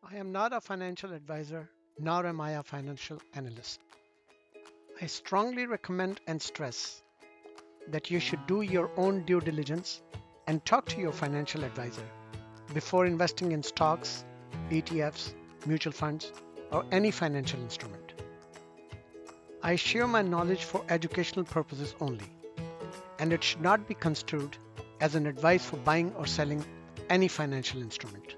I am not a financial advisor, nor am I a financial analyst. I strongly recommend and stress that you should do your own due diligence and talk to your financial advisor before investing in stocks, ETFs, mutual funds, or any financial instrument. I share my knowledge for educational purposes only, and it should not be construed as an advice for buying or selling any financial instrument.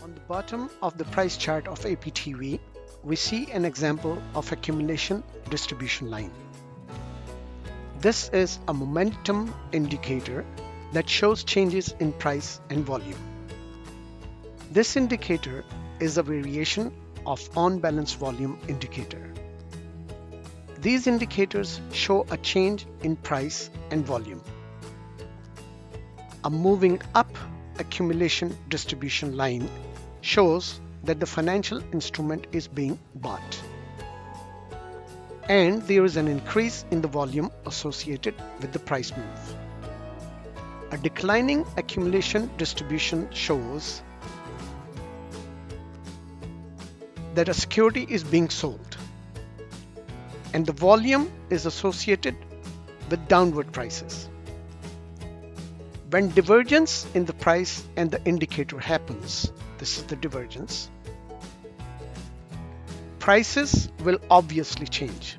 On the bottom of the price chart of APTV, we see an example of accumulation distribution line. This is a momentum indicator that shows changes in price and volume. This indicator is a variation of on-balance volume indicator. These indicators show a change in price and volume. A moving up accumulation distribution line shows that the financial instrument is being bought, and there is an increase in the volume associated with the price move. A declining accumulation distribution shows that a security is being sold, and the volume is associated with downward prices. When divergence in the price and the indicator happens, this is the divergence, prices will obviously change.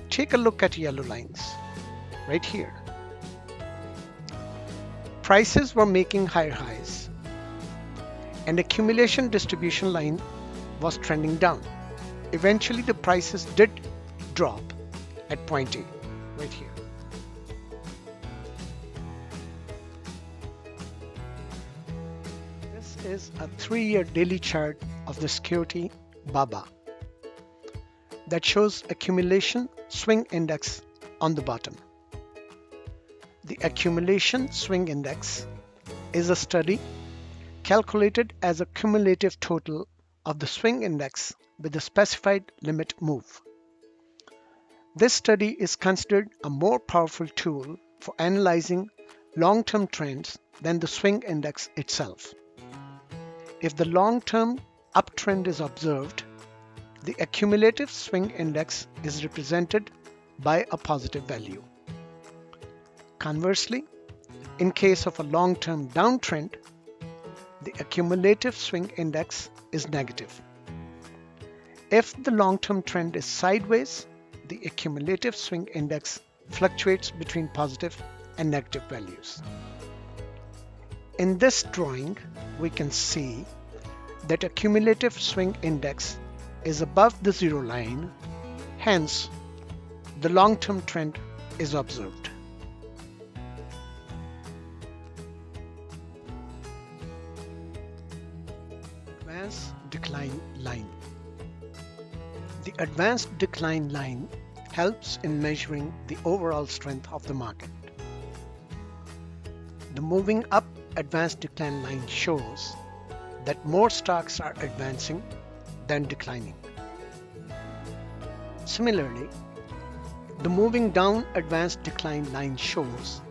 Take a look at yellow lines right here. Prices were making higher highs, and accumulation distribution line was trending down. Eventually the prices did drop at point A, right here. This is a 3-year daily chart of the security BABA that shows accumulation swing index on the bottom. The accumulation swing index is a study calculated as a cumulative total of the swing index with a specified limit move. This study is considered a more powerful tool for analyzing long-term trends than the swing index itself. If the long-term uptrend is observed, the accumulative swing index is represented by a positive value. Conversely, in case of a long-term downtrend, the accumulative swing index is negative. If the long-term trend is sideways, the accumulative swing index fluctuates between positive and negative values. In this drawing, we can see that accumulative swing index is above the zero line, hence the long-term trend is observed. Advanced decline line. The advanced decline line helps in measuring the overall strength of the market. The moving up advanced decline line shows that more stocks are advancing than declining. Similarly, the moving down advanced decline line shows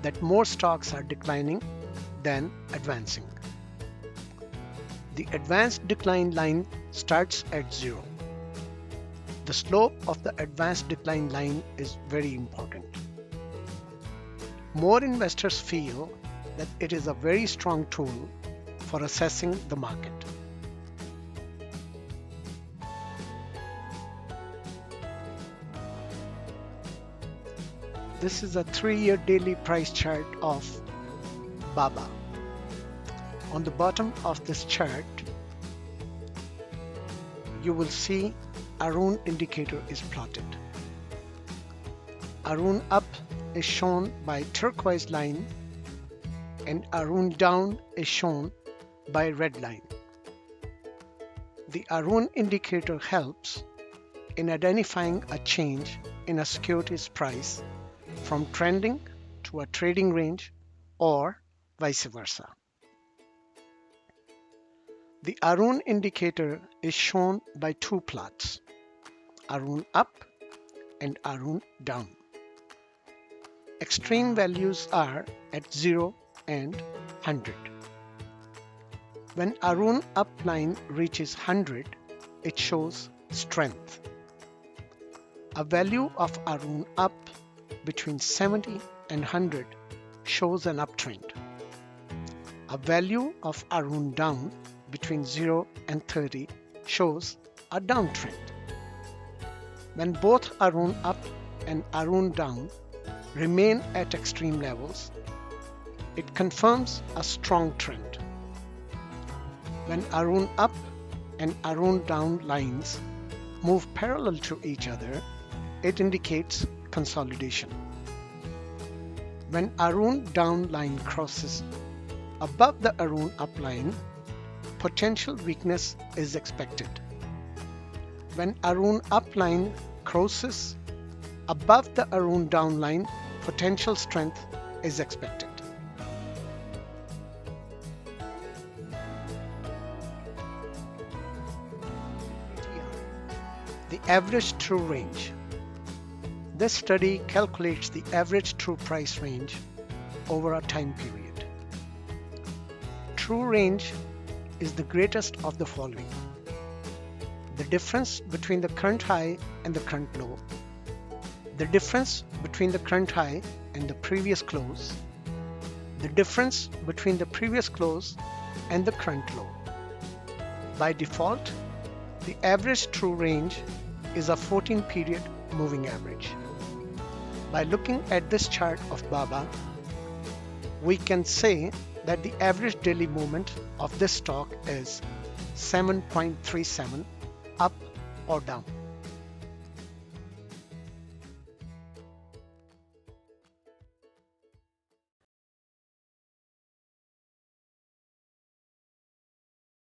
that more stocks are declining than advancing. The advanced decline line starts at 0. The slope of the advanced decline line is very important. More investors feel that it is a very strong tool for assessing the market. This is a 3-year daily price chart of BABA. On the bottom of this chart, you will see Aroon indicator is plotted. Aroon up is shown by turquoise line and Aroon down is shown by red line. The Aroon indicator helps in identifying a change in a security's price from trending to a trading range or vice versa. The Aroon indicator is shown by 2 plots, Aroon up and Aroon down. extreme values are at 0 and 100. When Aroon up line reaches 100, it shows strength. A value of Aroon up between 70 and 100 shows an uptrend. A value of Aroon down between 0 and 30 shows a downtrend. When both Aroon up and Aroon down remain at extreme levels, it confirms a strong trend. When Aroon up and Aroon down lines move parallel to each other, it indicates consolidation. When Aroon down line crosses above the Aroon up line, potential weakness is expected. When Aroon up line crosses above the Aroon down line, potential strength is expected. The average true range. This study calculates the average true price range over a time period. True range is the greatest of the following: the difference between the current high and the current low, the difference between the current high and the previous close, the difference between the previous close and the current low. By default, the average true range is a 14-period moving average. By looking at this chart of BABA, we can say that the average daily movement of this stock is 7.37 up or down.